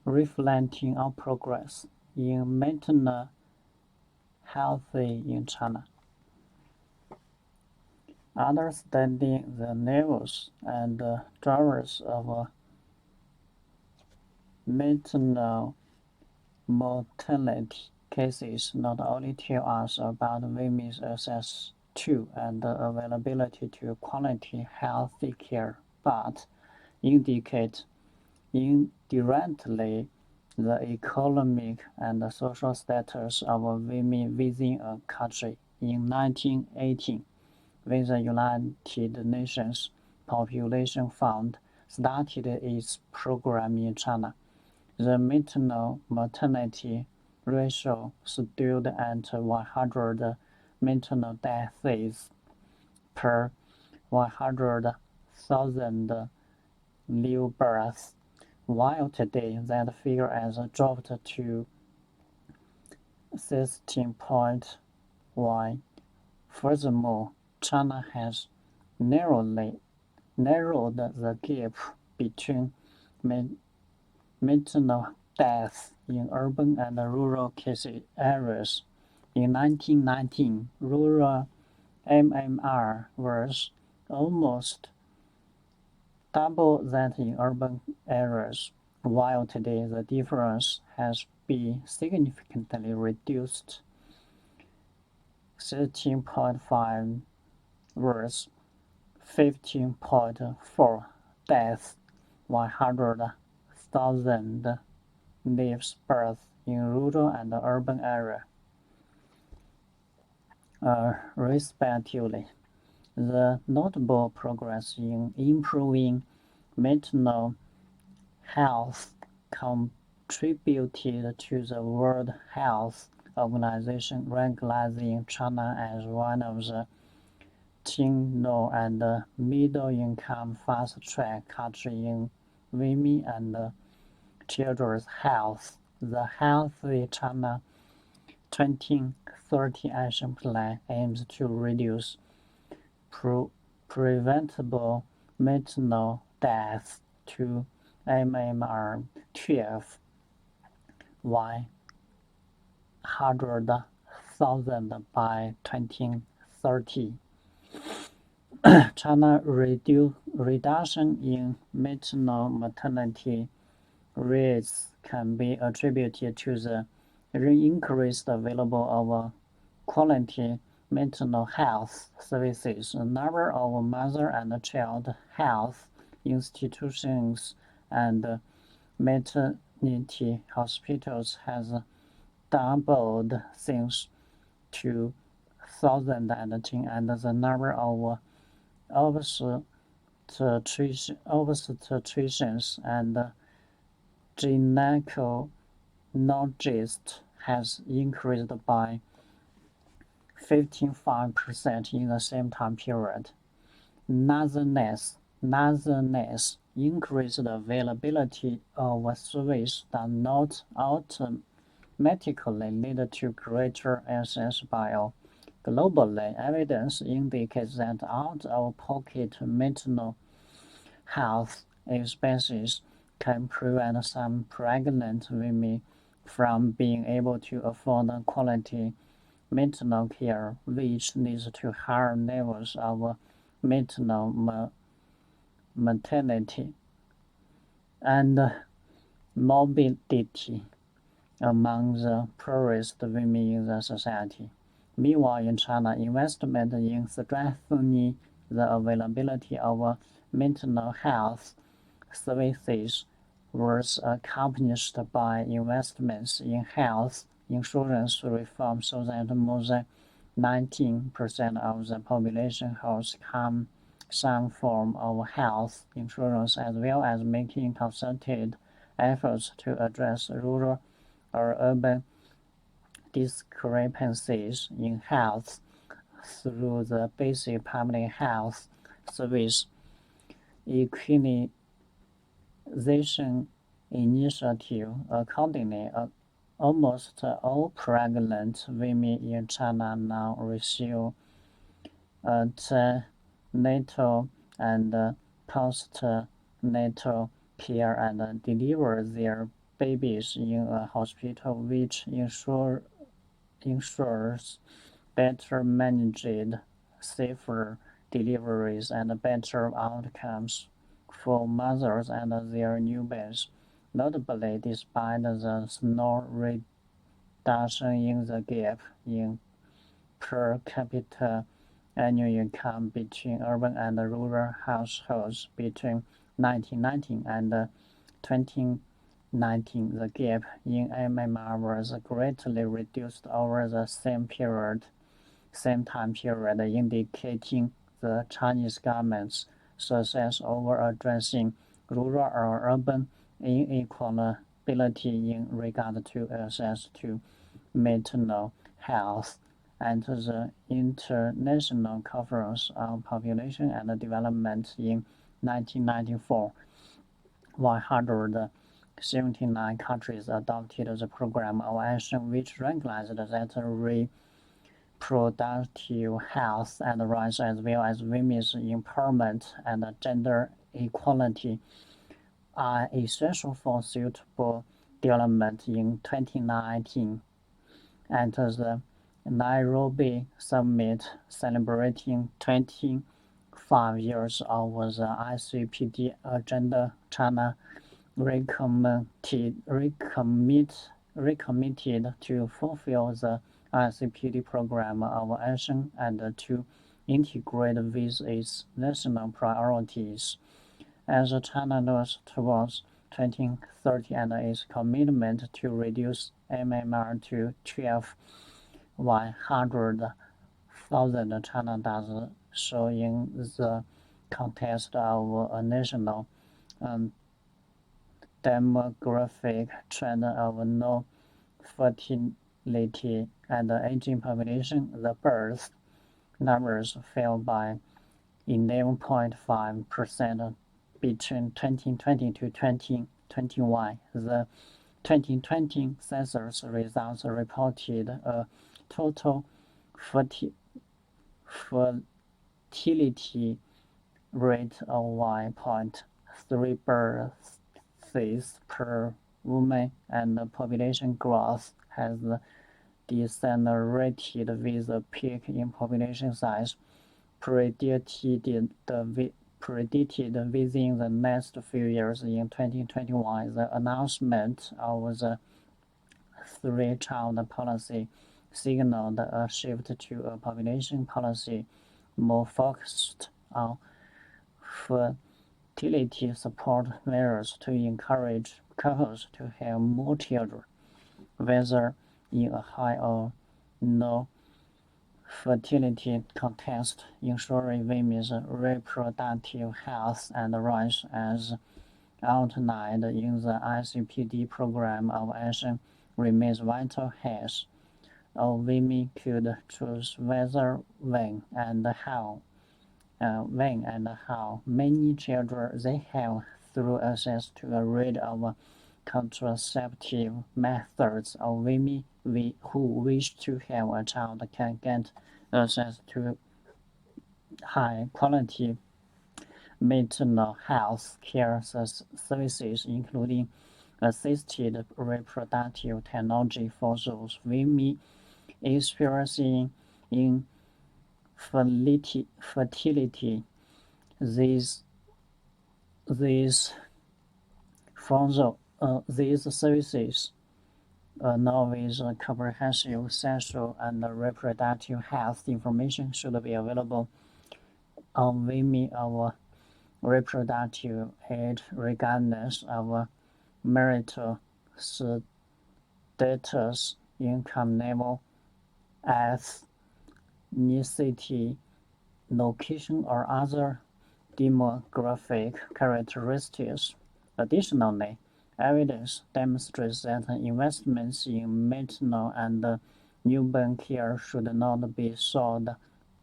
reflecting our progress in maternal health in China. Understanding the levels and drivers of maternal mortality cases not only tell us about women's access to and availability to quality healthy care, but indicate indirectly the economic and social status of women within a country. In 1918, when the United Nations Population Fund started its program in China, the maternal mortality ratio stood at 100 maternal deaths per 100,000 new births, while today that figure has dropped to 16.1. Furthermore, China has narrowed the gap between maternal deaths in urban and rural areas. In 1919, rural MMR was almost double that in urban areas, while today the difference has been significantly reduced. 13.5 versus 15.4 deaths, 100,000 lives birth in rural and urban area, respectively. The notable progress in improving maternal health contributed to the World Health Organization recognizing China as one of the 10 low and middle-income fast-track countries in women and children's health. The Healthy China 2030 Action Plan aims to reduce preventable maternal deaths to MMR 12 100,000 by 2030. China's reduction in maternal mortality rates can be attributed to the increased available of quality maternal health services. A number of mother and child health institutions and maternity hospitals has doubled since 2010, and the number of obstetricians and gynecologists has increased by 55% in the same time period. Nonetheless, increased availability of service does not automatically lead to greater access by all. Globally, evidence indicates that out-of-pocket maternal health expenses can prevent some pregnant women from being able to afford quality maternal care, which leads to higher levels of maternal mortality and morbidity among the poorest women in the society. Meanwhile, in China, investment in strengthening the availability of maternal health services was accompanied by investments in health insurance reform so that more than 19% of the population holds some form of health insurance, as well as making concerted efforts to address rural or urban discrepancies in health through the basic public health service equalization initiative. Accordingly, almost all pregnant women in China now receive antenatal and postnatal care and deliver their babies in a hospital, which ensures better managed, safer deliveries and better outcomes for mothers and their newborns. Notably, despite the small reduction in the gap in per capita annual income between urban and rural households between 1990 and 2019, the gap in MMR was greatly reduced over the same time period, indicating the Chinese government's success over addressing rural or urban inequality in regard to access to maternal health at the International Conference on Population and Development in 1994. 179 countries adopted the program of action, which recognized that reproductive health and rights, as well as women's empowerment and gender equality, are essential for suitable development. In 2019, at the Nairobi Summit celebrating 25 years of the ICPD agenda, China recommitted to fulfill the ICPD program of action and to integrate with its national priorities. As China looks towards 2030 and its commitment to reduce MMR to 100,000, China does so in the context of a national demographic trend of no fertility and aging population. The birth numbers fell by 11.5% between 2020 to 2021. The 2020 census results reported a total fertility rate of 1.3 births per woman, and population growth has decelerated with a peak in population size predicted within the next few years. In 2021, the announcement of the three-child policy signaled a shift to a population policy more focused on fertility support measures to encourage couples to have more children, whether in a high or low fertility context. Ensuring women's reproductive health and rights, as outlined in the ICPD program of action, remains vital. Health of women could choose whether, when, and how many children they have through access to a range of contraceptive methods. Of women who wish to have a child can get access to high-quality maternal health care services, including assisted reproductive technology for those women experiencing infertility. These services, along with comprehensive sexual and reproductive health information, should be available on women of reproductive age, regardless of marital status, income level, ethnicity, location, or other demographic characteristics. Additionally, evidence demonstrates that investments in maternal and newborn care should not be sold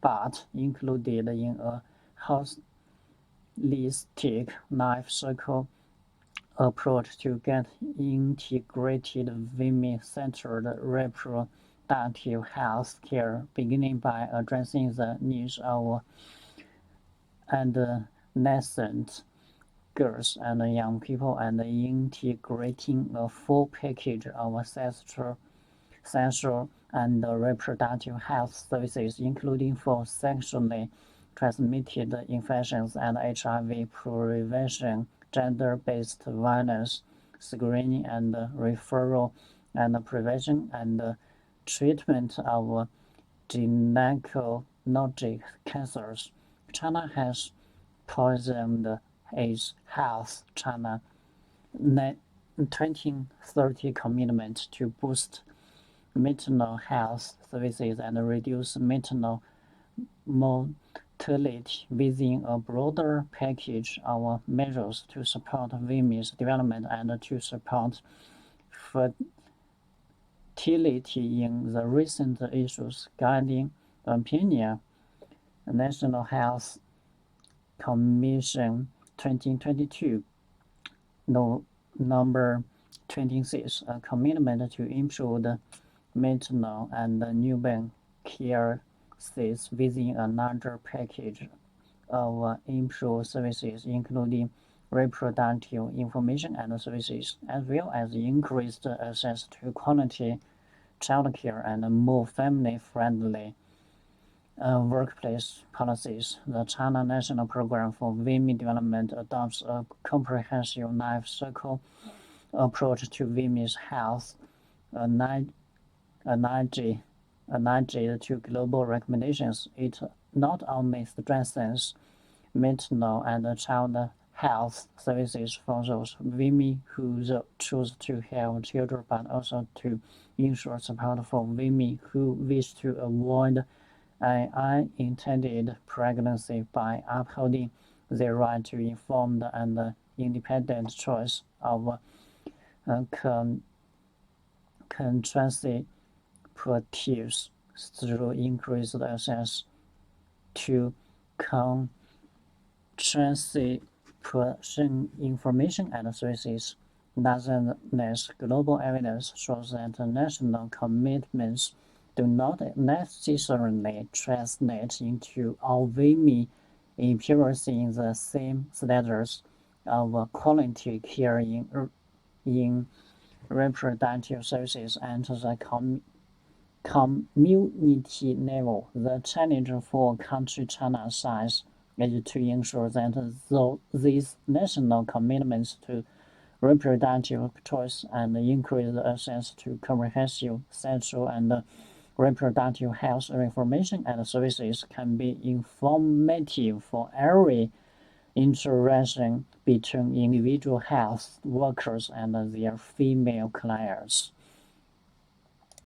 but included in a holistic life cycle approach to get integrated women-centered reproductive health care, beginning by addressing the needs of adolescents girls and young people and integrating a full package of sexual and reproductive health services, including for sexually transmitted infections and HIV prevention, gender-based violence, screening and referral, and prevention and treatment of gynecologic cancers. China has positioned its Health China 2030 commitment to boost maternal health services and reduce maternal mortality within a broader package of measures to support women's development and to support fertility in the recent issues guiding opinion. The National Health Commission 2022 number 26, a commitment to improve the maternal and newborn care sits within a larger package of improved services, including reproductive information and services, as well as increased access to quality childcare and more family-friendly workplace policies. The China National Program for Women Development adopts a comprehensive life cycle approach to women's health, aligned to global recommendations. It not only strengthens maternal and child health services for those women who choose to have children, but also to ensure support for women who wish to avoid an unintended pregnancy by upholding their right to informed and independent choice of contraceptives through increased access to contraception information and services. Nonetheless, global evidence shows that national commitments do not necessarily translate into all women experiencing the same status of quality care in reproductive services at the community level. The challenge for a country China's size is to ensure that these national commitments to reproductive choice and increased access to comprehensive sexual and reproductive health information and services can be informative for every interaction between individual health workers and their female clients.